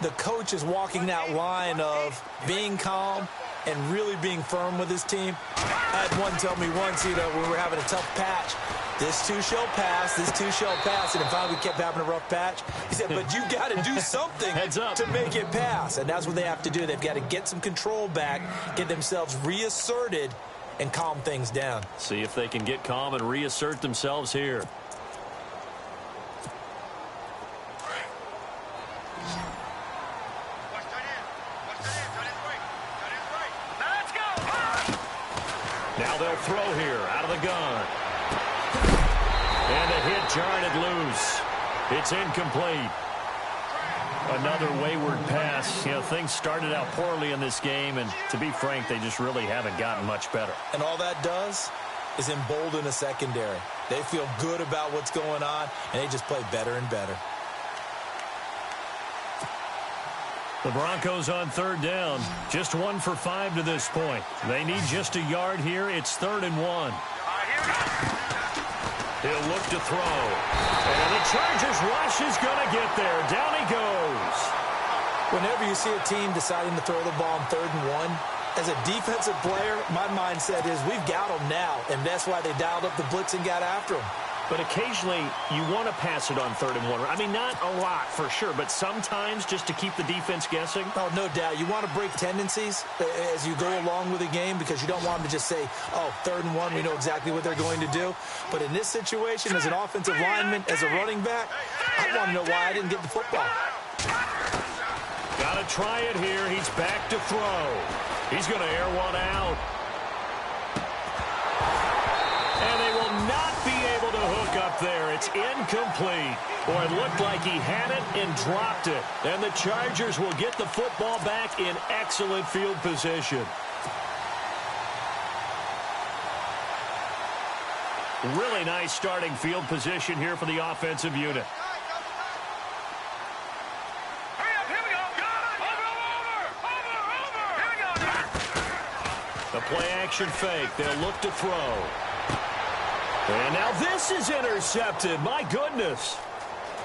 the coach is walking that line of being calm and really being firm with his team. I had one tell me once, when we were having a tough patch, this too shall pass, this too shall pass. And finally we kept having a rough patch. He said, but you got to do something to make it pass. And that's what they have to do. They've got to get some control back, get themselves reasserted, and calm things down. See if they can get calm and reassert themselves here. Now they'll throw here out of the gun. And the hit jarred it loose. It's incomplete. Another wayward pass. Things started out poorly in this game, and to be frank, they just really haven't gotten much better. And all that does is embolden a secondary. They feel good about what's going on, and they just play better and better. The Broncos on third down. Just 1 for 5 to this point. They need just a yard here. It's 3rd and 1. He'll look to throw. And the Chargers rush is going to get there. Down he goes. Whenever you see a team deciding to throw the ball on 3rd and 1, as a defensive player, my mindset is we've got them now. And that's why they dialed up the blitz and got after them. But occasionally, you want to pass it on 3rd and 1. I mean, not a lot for sure, but sometimes just to keep the defense guessing. Oh, no doubt. You want to break tendencies as you go along with the game because you don't want them to just say, oh, 3rd and 1, we know exactly what they're going to do. But in this situation, as an offensive lineman, as a running back, I want to know why I didn't get the football. Got to try it here. He's back to throw. He's going to air one out. And they will not be able to hook up there. It's incomplete. Boy, it looked like he had it and dropped it. And the Chargers will get the football back in excellent field position. Really nice starting field position here for the offensive unit. The play-action fake. They'll look to throw. And now this is intercepted. My goodness.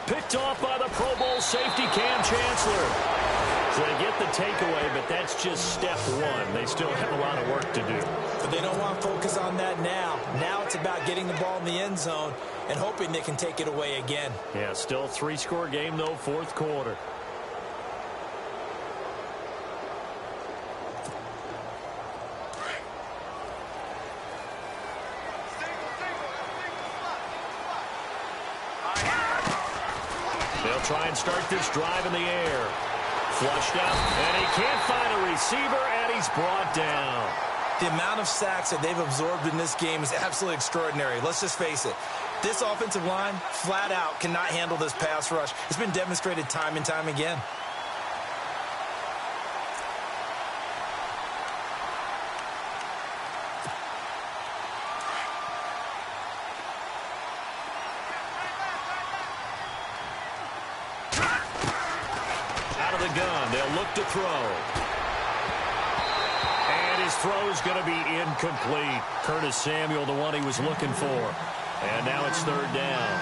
Picked off by the Pro Bowl safety Cam Chancellor. So they get the takeaway, but that's just step 1. They still have a lot of work to do. But they don't want to focus on that now. Now it's about getting the ball in the end zone and hoping they can take it away again. Yeah, still 3-score game, though, 4th quarter. They'll try and start this drive in the air. Flushed out, and he can't find a receiver, and he's brought down. The amount of sacks that they've absorbed in this game is absolutely extraordinary. Let's just face it. This offensive line, flat out, cannot handle this pass rush. It's been demonstrated time and time again. They'll look to throw. And his throw is going to be incomplete. Curtis Samuel, the one he was looking for. And now it's 3rd down.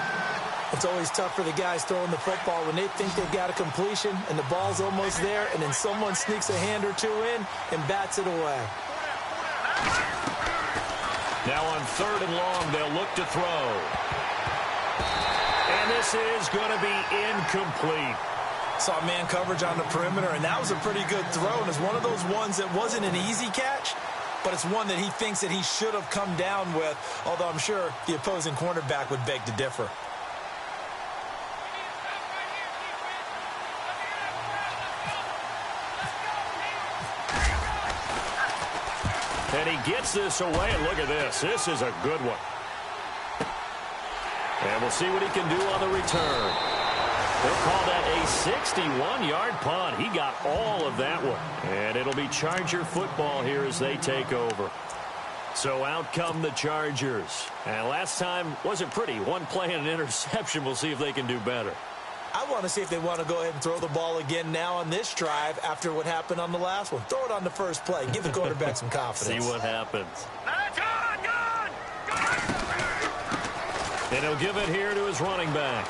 It's always tough for the guys throwing the football when they think they've got a completion and the ball's almost there, and then someone sneaks a hand or two in and bats it away. Now on 3rd and long, they'll look to throw. And this is going to be incomplete. Saw man coverage on the perimeter, and that was a pretty good throw. And it's one of those ones that wasn't an easy catch, but it's one that he thinks that he should have come down with, although I'm sure the opposing cornerback would beg to differ. And he gets this away, and look at this. This is a good one. And we'll see what he can do on the return. They'll call that a 61-yard punt. He got all of that one. And it'll be Charger football here as they take over. So out come the Chargers. And last time wasn't pretty. One play and an interception. We'll see if they can do better. I want to see if they want to go ahead and throw the ball again now on this drive after what happened on the last one. Throw it on the first play. Give the quarterback some confidence. See what happens. Let's go! And he'll give it here to his running back.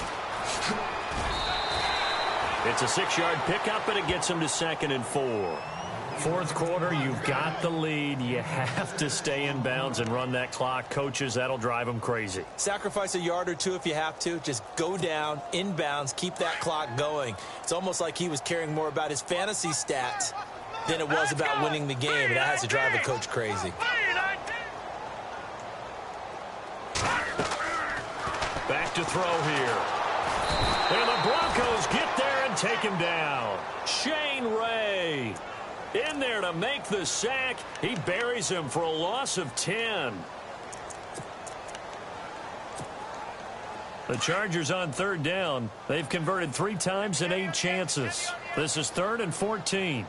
It's a 6-yard pickup, and it gets him to 2nd and 4. Fourth quarter, you've got the lead. You have to stay in bounds and run that clock. Coaches, that'll drive them crazy. Sacrifice a yard or two if you have to. Just go down, in bounds, keep that clock going. It's almost like he was caring more about his fantasy stats than it was about winning the game, and that has to drive a coach crazy. Back to throw here. And the Broncos get there and take him down. Shane Ray in there to make the sack. He buries him for a loss of 10. The Chargers on 3rd down. They've converted 3 times in 8 chances. This is 3rd and 14.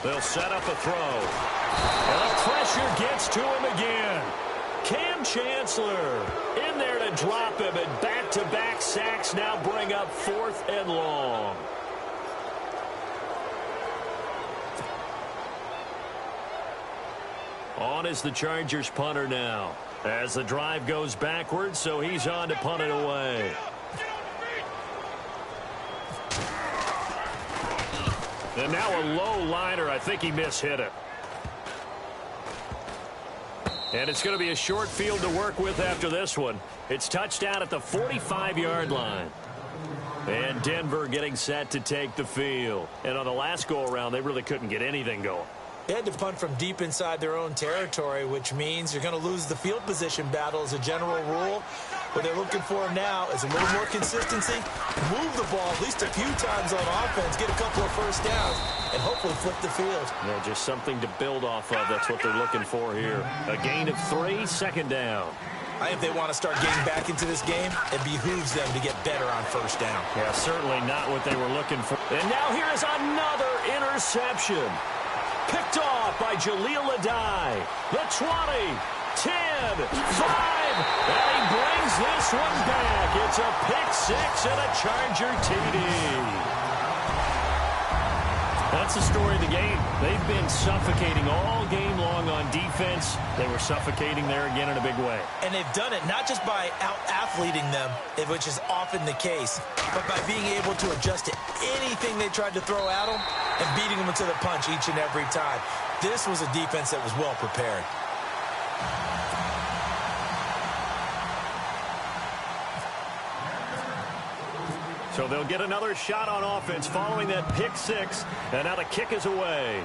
They'll set up a throw. And the pressure gets to him again. Cam Chancellor in there to drop him, and back-to-back sacks now bring up 4th and long. On is the Chargers punter now. As the drive goes backwards, so he's on to punt it away. And now a low liner. I think he mishit it. And it's going to be a short field to work with after this one. It's touchdown at the 45-yard line. And Denver getting set to take the field. And on the last go-around, they really couldn't get anything going. They had to punt from deep inside their own territory, which means you're going to lose the field position battle as a general rule. What they're looking for now is a little more consistency, move the ball at least a few times on offense, get a couple of first downs, and hopefully flip the field. Yeah, just something to build off of. That's what they're looking for here. A gain of 3, 2nd down. I think if they want to start getting back into this game, it behooves them to get better on first down. Yeah, certainly not what they were looking for. And now here's another interception. Picked off by Jaleel Adai. The 20, 10, 5, and he brings this one back. It's a pick-6 and a Charger TD. That's the story of the game. They've been suffocating all game long on defense. They were suffocating there again in a big way. And they've done it not just by out-athleting them, which is often the case, but by being able to adjust to anything they tried to throw at them and beating them into the punch each and every time. This was a defense that was well prepared. So they'll get another shot on offense following that pick-6, and now the kick is away.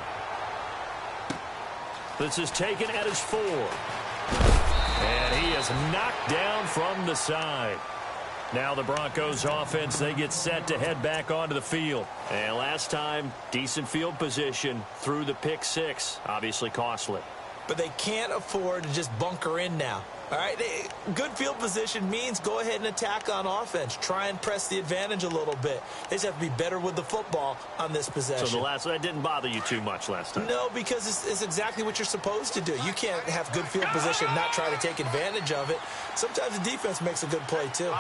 This is taken at his 4. And he is knocked down from the side. Now the Broncos offense, they get set to head back onto the field. And last time, decent field position through the pick-6, obviously costly. But they can't afford to just bunker in now. All right, good field position means go ahead and attack on offense. Try and press the advantage a little bit. They just have to be better with the football on this possession. So that didn't bother you too much last time? No, because it's exactly what you're supposed to do. You can't have good field position and not try to take advantage of it. Sometimes the defense makes a good play, too.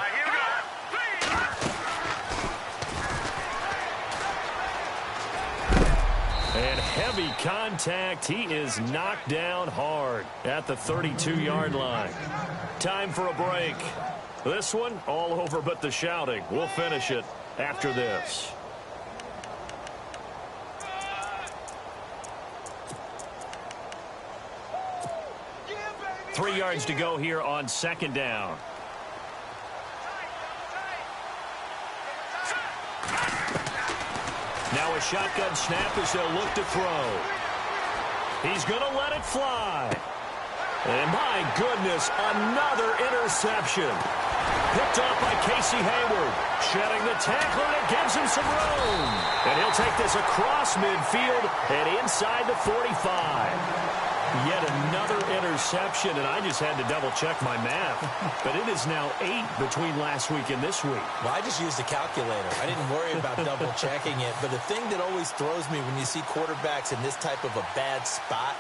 And heavy contact. He is knocked down hard at the 32-yard line. Time for a break. This one, all over but the shouting. We'll finish it after this. Yeah, 3 yards to go here on 2nd down. Now a shotgun snap as they'll look to throw. He's going to let it fly. And my goodness, another interception. Picked off by Casey Hayward. Shedding the tackler, and it gives him some room. And he'll take this across midfield and inside the 45. Yet another interception, and I just had to double-check my math. But it is now 8 between last week and this week. Well, I just used a calculator. I didn't worry about double-checking it. But the thing that always throws me when you see quarterbacks in this type of a bad spot,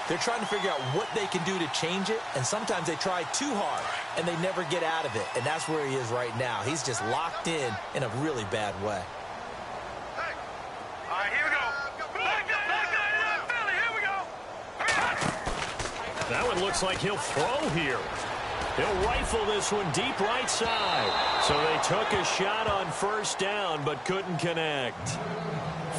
they're trying to figure out what they can do to change it, and sometimes they try too hard, and they never get out of it. And that's where he is right now. He's just locked in a really bad way. All right, here we go. That one looks like he'll throw here. He'll rifle this one deep right side. So they took a shot on first down but couldn't connect.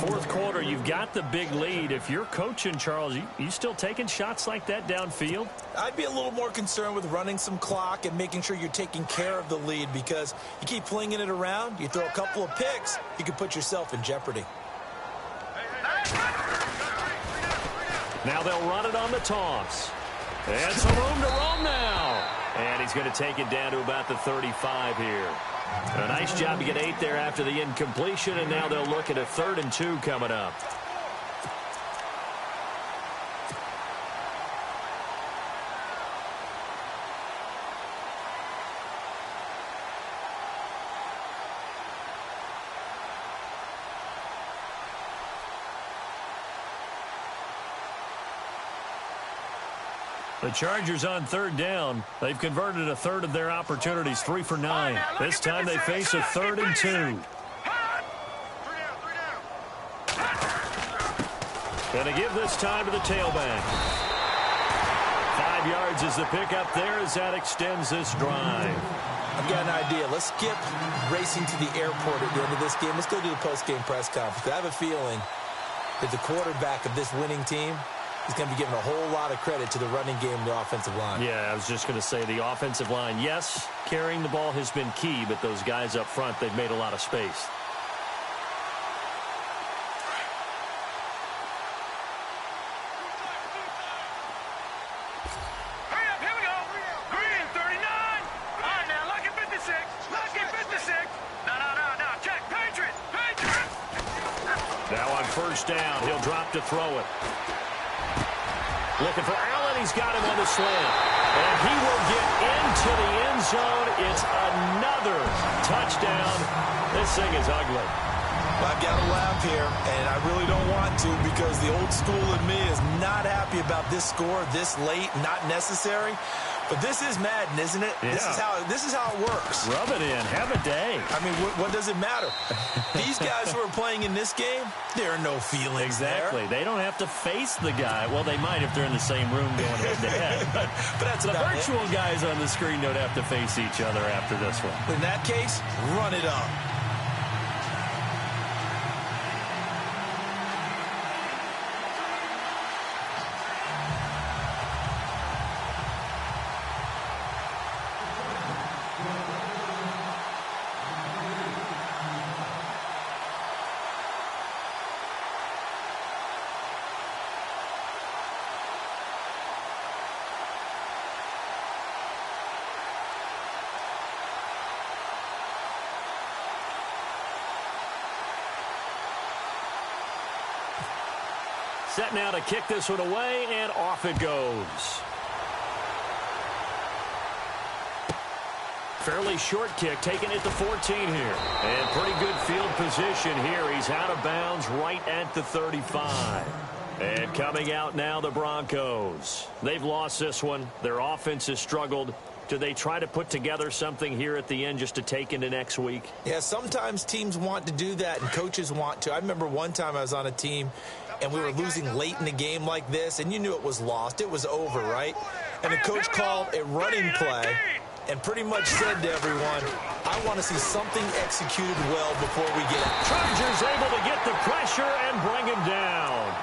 Fourth quarter, you've got the big lead. If you're coaching, Charles, you still taking shots like that downfield? I'd be a little more concerned with running some clock and making sure you're taking care of the lead, because you keep flinging it around, you throw a couple of picks, you can put yourself in jeopardy. Now they'll run it on the toss. And some room to roam now. And he's going to take it down to about the 35 here. A nice job to get 8 there after the incompletion, and now they'll look at a 3rd and 2 coming up. The Chargers on 3rd down. They've converted a 1/3 of their opportunities, 3 for 9. This time they face a 3rd and 2. Going to give this time to the tailback. 5 yards is the pickup there as that extends this drive. I've got an idea. Let's skip racing to the airport at the end of this game. Let's go do the post-game press conference. I have a feeling that the quarterback of this winning team is going to be given a whole lot of credit to the running game and the offensive line. Yeah, I was just going to say the offensive line, yes, carrying the ball has been key, but those guys up front, they've made a lot of space. Hurry up, here we go. Green, 39. All right, now, lucky 56. Lucky 56. No. Check, Patriot. Now on first down, he'll drop to throw it. Looking for Allen. He's got him on the slant. And he will get into the end zone. It's another touchdown. This thing is ugly. Well, I've got to laugh here, and I really don't want to, because the old school in me is not happy about this score this late, not necessary. But this is Madden, isn't it? Yeah. This is how it works. Rub it in. Have a day. I mean, what does it matter? These guys who are playing in this game, there are no feelings Exactly. there. They don't have to face the guy. Well, they might if they're in the same room going head-to-head. But that's the about virtual it. guys on the screen don't have to face each other after this one. In that case, run it up. Set now to kick this one away, and off it goes. Fairly short kick, taking it to 14 here. And pretty good field position here. He's out of bounds right at the 35. And coming out now, the Broncos. They've lost this one. Their offense has struggled. Do they try to put together something here at the end just to take into next week? Yeah, sometimes teams want to do that, and coaches want to. I remember one time I was on a team, and we were losing late in the game like this, and you knew it was lost. It was over, right? And the coach called a running play and pretty much said to everyone, I want to see something executed well before we get out. Chargers able to get the pressure and bring him down.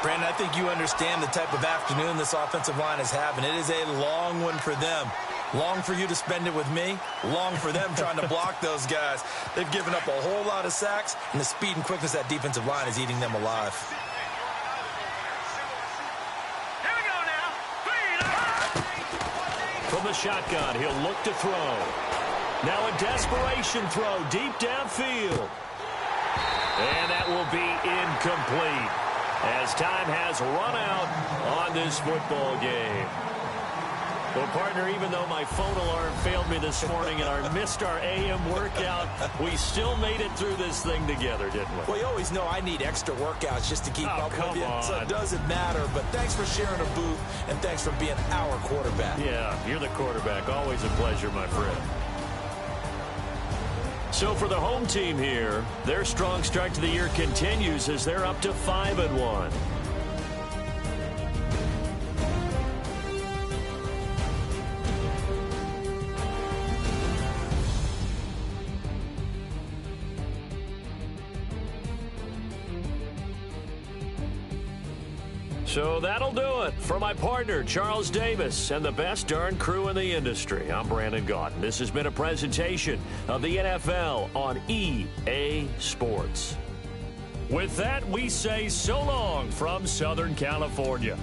Brandon, I think you understand the type of afternoon this offensive line is having. It is a long one for them. Long for you to spend it with me. Long for them trying to block those guys. They've given up a whole lot of sacks, and the speed and quickness of that defensive line is eating them alive. Here we go now. From the shotgun, he'll look to throw. Now a desperation throw deep downfield. And that will be incomplete. as time has run out on this football game. Well, partner, even though my phone alarm failed me this morning and I missed our AM workout, we still made it through this thing together, didn't we? Well, you always know I need extra workouts just to keep up with you, so it doesn't matter. But thanks for sharing a booth, and thanks for being our quarterback. Yeah, you're the quarterback. Always a pleasure, my friend. So for the home team here, their strong start to the year continues as they're up to 5-1. So that'll do it. For my partner, Charles Davis, and the best darn crew in the industry, I'm Brandon Gaudin. This has been a presentation of the NFL on EA Sports. With that, we say so long from Southern California.